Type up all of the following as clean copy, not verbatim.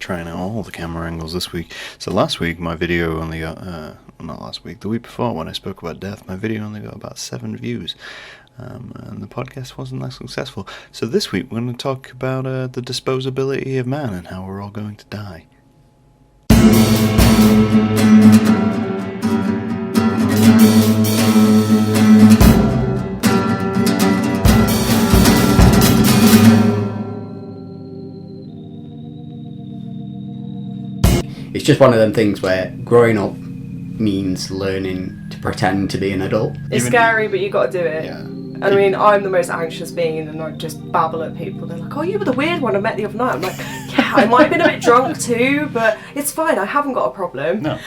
trying out all the camera angles this week. So last week my video only got, not last week, the week before when I spoke about death, my video only got about 7 views. And the podcast wasn't that successful. So this week we're going to talk about the disposability of man and how we're all going to die. It's just one of them things where growing up means learning to pretend to be an adult. It's scary, but you got to do it. Yeah. And I mean, I'm the most anxious being, and I just babble at people. They're like, "Oh, you were the weird one I met the other night." I'm like, "Yeah, I might have been a bit drunk too, but it's fine. I haven't got a problem." No.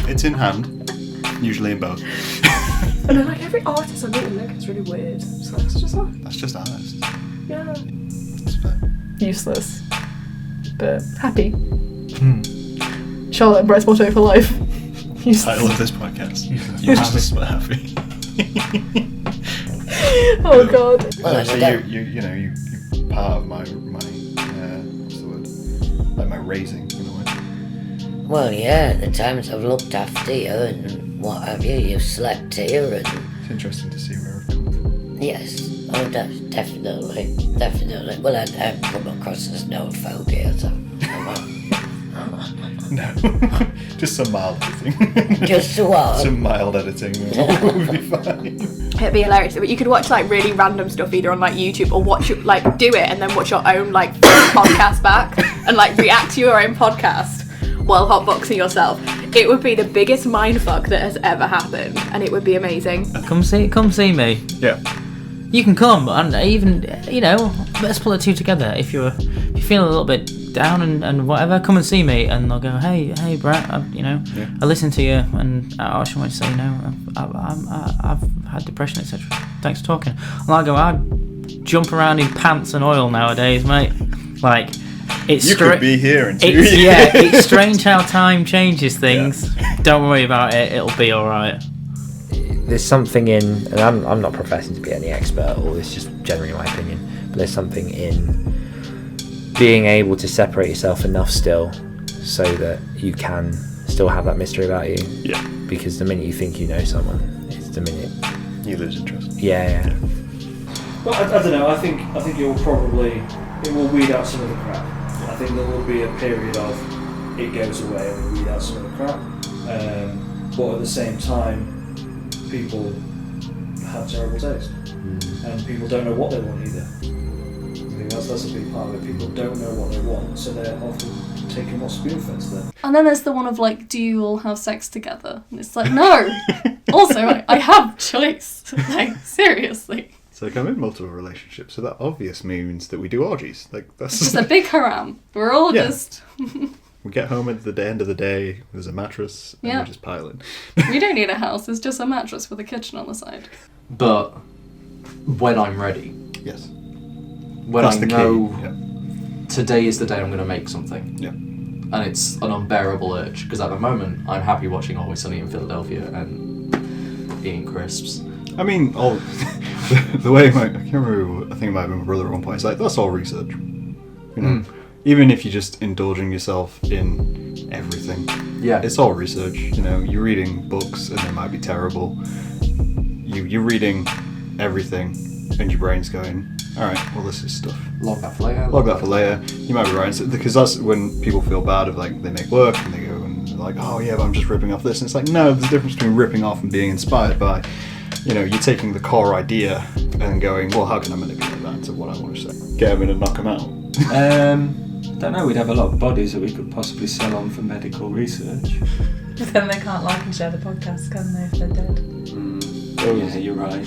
It's in hand, usually in both. And then like every artist I meet in there gets really weird. So it's just like, That's just honest. yeah. That's fair. Useless, but happy. Charlotte and Brett's motto for life. Title of this podcast. Useless but happy. Oh god. Well, so you're part of my what's the word? Like my raising in a way. Well, yeah, the times I've looked after you and what have you, you've slept here and... It's interesting to see where I've come from. Yes, oh, definitely. Well, I've come across as no phobia, so... No, just some mild editing. Just what? Some mild editing will be fine. It'd be hilarious. But you could watch like really random stuff either on like YouTube or watch it, like do it and then watch your own like podcast back and like react to your own podcast while hotboxing yourself. It would be the biggest mindfuck that has ever happened, and it would be amazing. Come see me. Yeah. You can come, and even let's pull the two together. If you feel a little bit down and whatever, come and see me, and I'll go, hey Brett, I listened to you, and I just want to say, I've had depression, etc. Thanks for talking. And I'll go, I jump around in pants and oil nowadays, mate. Like, it's you could be here in 2 years. Yeah, it's strange how time changes things. Yeah. Don't worry about it; it'll be all right. There's something in, and I'm not professing to be any expert, or it's just generally my opinion, but there's something in being able to separate yourself enough still so that you can still have that mystery about you. Yeah. Because the minute you think you know someone, it's the minute you lose interest. Yeah. Well, I don't know. I think it will weed out some of the crap. I think there will be a period of it goes away and we weed out some of the crap. But at the same time, people have terrible taste, and people don't know what they want either. I think that's a big part of it. People don't know what they want, so they're often taking what's spoon-fed to them. And then there's the one of like, do you all have sex together? And it's like, no. Also, I have choice. Like, seriously. It's like I'm in multiple relationships, so that obvious means that we do orgies. Like that's It's just a big haram. We're all just... We get home at the end of the day, there's a mattress, and we just pile in. We don't need a house, it's just a mattress with a kitchen on the side. But when I'm ready. Yes. When That's I the know key. today is the day I'm going to make something. Yeah. And it's an unbearable urge, because at the moment I'm happy watching Always Sunny in Philadelphia and eating crisps. I mean, the way I can't remember, I think it might have been my brother at one point, it's like, that's all research. You know? Even if you're just indulging yourself in everything. Yeah. It's all research, you're reading books and they might be terrible. You're reading everything and your brain's going, alright, well this is stuff. Log that for later. You might be right, because that's when people feel bad of like, they make work and they go and they're like, oh yeah, but I'm just ripping off this. And it's like, no, there's a difference between ripping off and being inspired by, you're taking the core idea and going, well, how can I manipulate that to what I want to say? Get them in and knock them out. Don't know, we'd have a lot of bodies that we could possibly sell on for medical research. But then they can't like and share the podcast, can they, if they're dead? Oh yeah, you're right.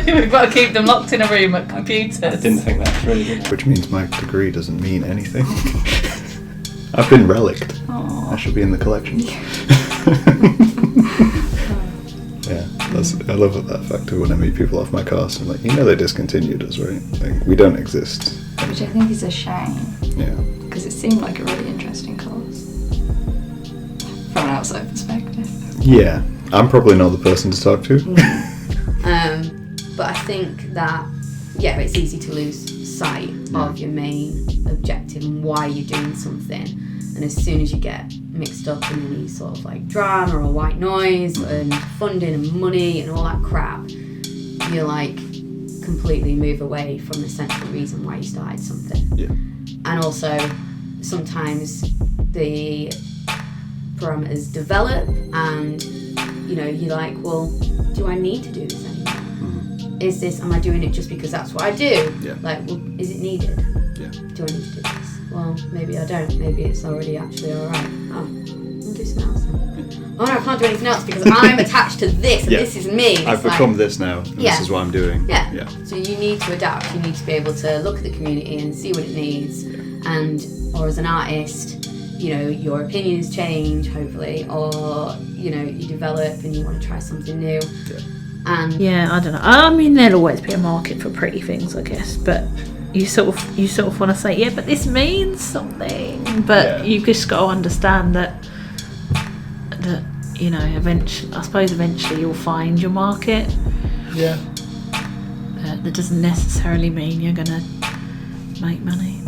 We've got to keep them locked in a room at computers. I didn't think that through, did I? Which means my degree doesn't mean anything. I've been relicked. Aww. I should be in the collection. Yeah, I love that factor when I meet people off my cast. I'm like, they discontinued us, right? Like, we don't exist. Which I think is a shame. Yeah. Because it seemed like a really interesting course. From an outside perspective. Yeah. I'm probably not the person to talk to. But I think that, it's easy to lose sight of your main objective motive and why you're doing something. And as soon as you get mixed up in any sort of like drama or white noise and funding and money and all that crap, you like completely move away from the central reason why you started something. Yeah. And also sometimes the parameters develop and you're like, well, do I need to do this anymore? Am I doing it just because that's what I do? Yeah. Like, well, is it needed? Yeah. Do I need to do this? Well, maybe I don't. Maybe it's already actually alright. Oh, I'll do something else then. Oh no, I can't do anything else because I'm attached to this and this is me. I've become this now, and this is what I'm doing. Yeah. So you need to adapt. You need to be able to look at the community and see what it needs. Or as an artist, your opinions change, hopefully, or, you develop and you want to try something new. Yeah. And I don't know. I mean, there'll always be a market for pretty things, I guess, but you sort of want to say, yeah, but this means something. But you just got to understand that eventually you'll find your market. Yeah. That doesn't necessarily mean you're gonna make money.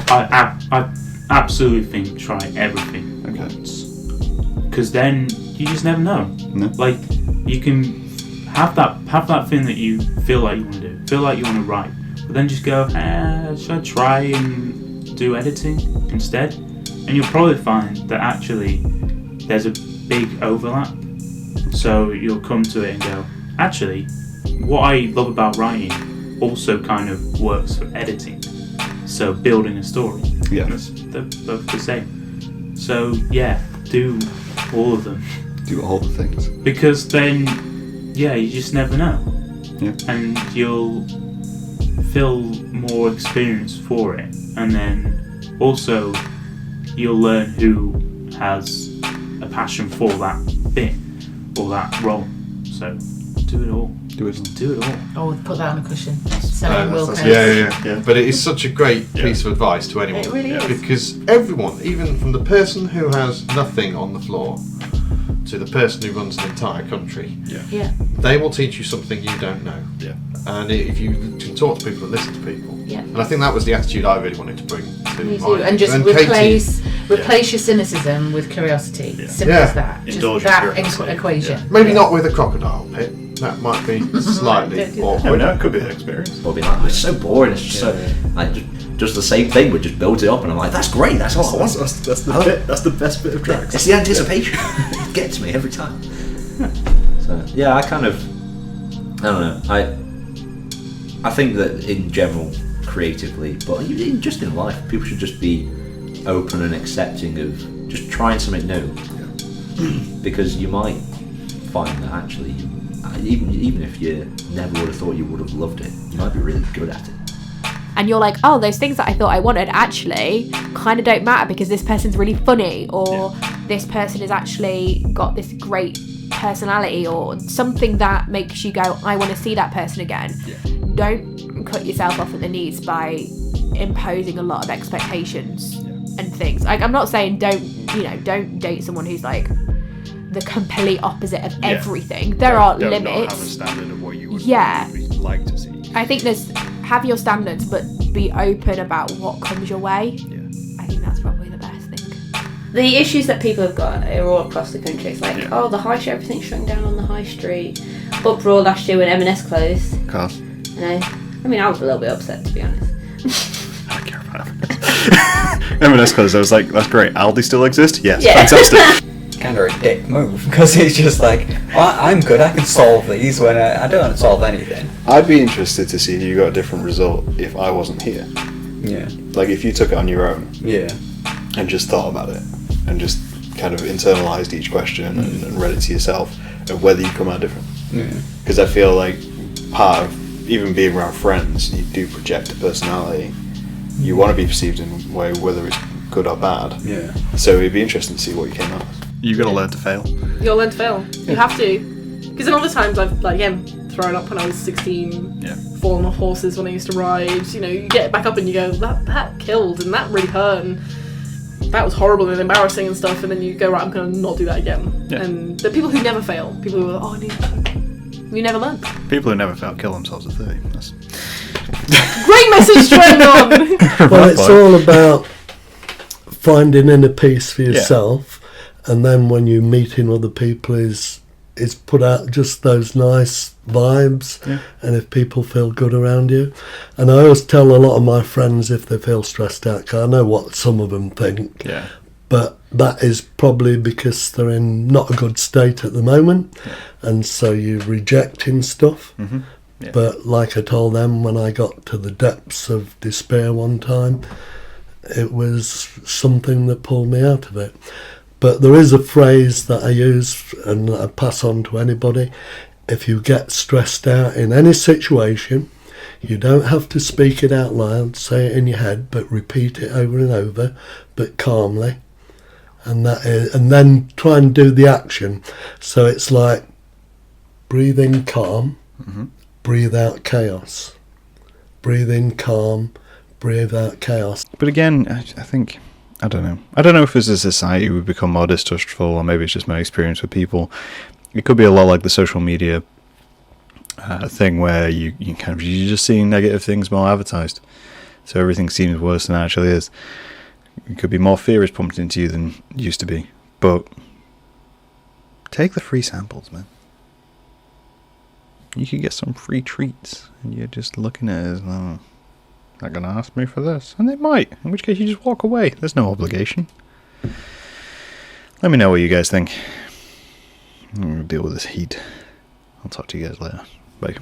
I absolutely think try everything once, because then you just never know. No. Like, you can have that thing that you feel like you want to do, feel like you want to write, but then just go, should I try and do editing instead? And you'll probably find that actually there's a big overlap. So you'll come to it and go, actually, what I love about writing also kind of works for editing. So building a story, they're both the same. So do all of them. Do all the things. Because then, you just never know. Yeah. And you'll feel more experience for it. And then also you'll learn who has a passion for that bit or that role. So do it all. Do it all. Oh, put that on a cushion. Yeah. But it is such a great piece of advice to anyone. It really is. Because everyone, even from the person who has nothing on the floor to the person who runs an entire country, they will teach you something you don't know. Yeah. And if you can talk to people and listen to people. Yeah. And I think that was the attitude I really wanted to bring to Me my too. And just Katie, replace your cynicism with curiosity. Yeah. Simple as that. Indulge Just your that curiosity. equation. Maybe not with a crocodile pit. That might be slightly awkward. No, it could be an experience. We'll be like, oh, it's so boring. It's just so like just the same thing. We just build it up, and I'm like, that's great. That's what I want. That's the best bit of tracks. It's the anticipation. It gets me every time. So yeah, I don't know. I think that in general, creatively, but even just in life, people should just be open and accepting of just trying something new. Because you might find that actually, even if you never would have thought you would have loved it, you might be really good at it. And you're like, oh, those things that I thought I wanted actually kind of don't matter because this person's really funny, or this person has actually got this great personality, or something that makes you go, I want to see that person again. Don't cut yourself off at the knees by imposing a lot of expectations and things. Like, I'm not saying don't date someone who's like the complete opposite of everything. There are limits. Not have a standard of what you would like to see. I think have your standards, but be open about what comes your way. I think that's probably the best thing. The issues that people have got are all across the country. It's like, the high street, everything's shutting down on the high street. Uproar last year when M&S closed. Cars. I mean, I was a little bit upset, to be honest. I don't care about M&S closed. I was like, that's great. Aldi still exists? Yes, fantastic. Kind of a dick move, because it's just like, I'm good, I can solve these when I don't solve anything. I'd be interested to see if you got a different result if I wasn't here. Yeah. Like if you took it on your own. Yeah. And just thought about it and just kind of internalized each question and read it to yourself of whether you come out different. Yeah. Because I feel like part of even being around friends, you do project a personality. You want to be perceived in a way, whether it's good or bad. Yeah. So it'd be interesting to see what you came out. You got to learn to fail. You'll learn to fail. You have to. Because in all the times I've, thrown up when I was 16, fallen off horses when I used to ride, you get back up and you go, that killed and that really hurt and that was horrible and embarrassing and stuff, and then you go, right, I'm going to not do that again. Yeah. And the people who never fail, people who are, I need to fail. You never learn. People who never fail kill themselves at 30. That's great message to everyone. Well, it's all about finding inner peace for yourself, and then when you're meeting other people, is put out just those nice vibes, and if people feel good around you. And I always tell a lot of my friends if they feel stressed out, 'cause I know what some of them think, but that is probably because they're in not a good state at the moment, and so you're rejecting stuff. But like I told them, when I got to the depths of despair one time, it was something that pulled me out of it. But there is a phrase that I use and I pass on to anybody. If you get stressed out in any situation, you don't have to speak it out loud, say it in your head, but repeat it over and over, but calmly. And then try and do the action. So it's like breathe in calm, breathe out chaos. Breathe in calm, breathe out chaos. But again, I think, I don't know. I don't know if as a society we've become more distrustful, or maybe it's just my experience with people. It could be a lot like the social media thing where you you're just seeing negative things more advertised. So everything seems worse than it actually is. It could be more fear is pumped into you than it used to be. But take the free samples, man. You could get some free treats, and you're just looking at it as, oh, they're going to ask me for this. And they might, in which case you just walk away. There's no obligation. Let me know what you guys think. I'm going to deal with this heat. I'll talk to you guys later. Bye.